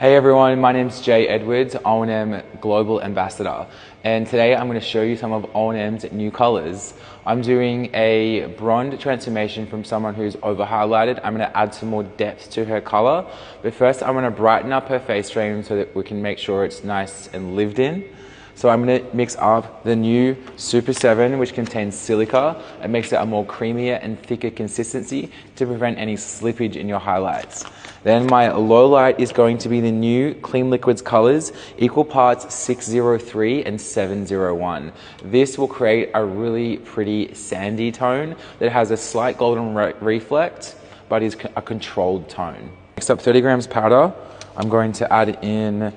Hey everyone, my name's Jay Edwards, O&M Global Ambassador, and today I'm going to show you some of O&M's new colors. I'm doing a blonde transformation from someone who's over highlighted. I'm going to add some more depth to her color, but first I'm going to brighten up her face frame so that we can make sure it's nice and lived in. So I'm going to mix up the new Super 7, which contains silica. It makes it a more creamier and thicker consistency to prevent any slippage in your highlights. Then my low light is going to be the new Clean Liquids colors, equal parts 603 and 701. This will create a really pretty sandy tone that has a slight golden reflect, but is a controlled tone. Next up, 30 grams powder. I'm going to add in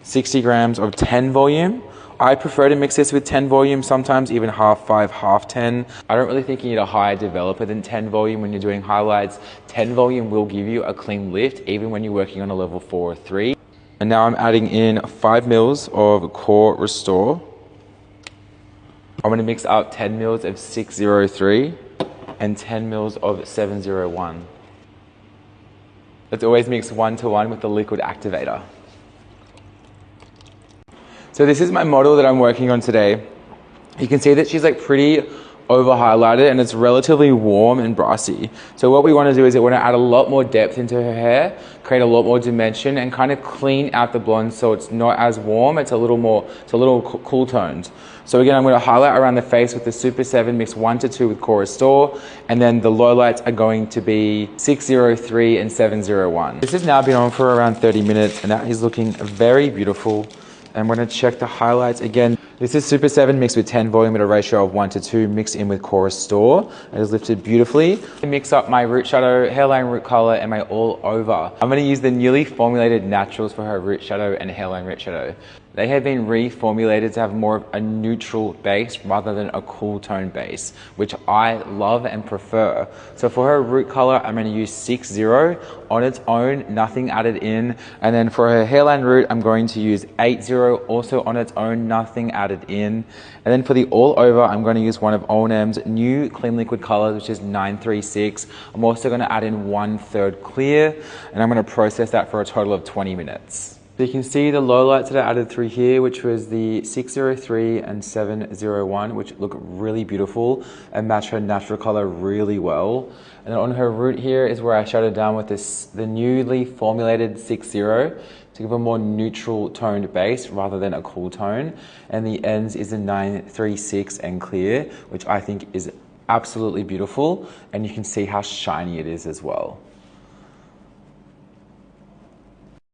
60 grams of 10 volume. I prefer to mix this with 10 volume, sometimes even half 5, half 10. I don't really think you need a higher developer than 10 volume when you're doing highlights. 10 volume will give you a clean lift, even when you're working on a level 4 or 3. And now I'm adding in 5 mils of Core Restore. I'm gonna mix up 10 mils of 603 and 10 mils of 701. Let's always mix 1 to 1 with the liquid activator. So this is my model that I'm working on today. You can see that she's like pretty over highlighted and it's relatively warm and brassy. So what we want to do is we want to add a lot more depth into her hair, create a lot more dimension and kind of clean out the blonde so it's not as warm, it's a little cool toned. So again, I'm going to highlight around the face with the Super 7, mix 1 to 2 with Core Restore, and then the low lights are going to be 603 and 701. This has now been on for around 30 minutes and that is looking very beautiful. I'm going to check the highlights again. This is Super 7 mixed with 10 volume at a ratio of 1 to 2, mixed in with Core Restore. It is lifted beautifully. I mix up my root shadow, hairline root color, and my all over. I'm going to use the newly formulated naturals for her root shadow and hairline root shadow. They have been reformulated to have more of a neutral base rather than a cool tone base, which I love and prefer. So for her root color, I'm going to use 60 on its own, nothing added in. And then for her hairline root, I'm going to use 80 also on its own, nothing added in. And then for the all over, I'm going to use one of O&M's new Clean Liquid colors, which is 936. I'm also going to add in 1/3 clear, and I'm going to process that for a total of 20 minutes. So you can see the low lights that I added through here, which was the 603 and 701, which look really beautiful and match her natural color really well. And then on her root here is where I shadowed down with the newly formulated 60 to give a more neutral toned base rather than a cool tone. And the ends is a 936 and clear, which I think is absolutely beautiful. And you can see how shiny it is as well.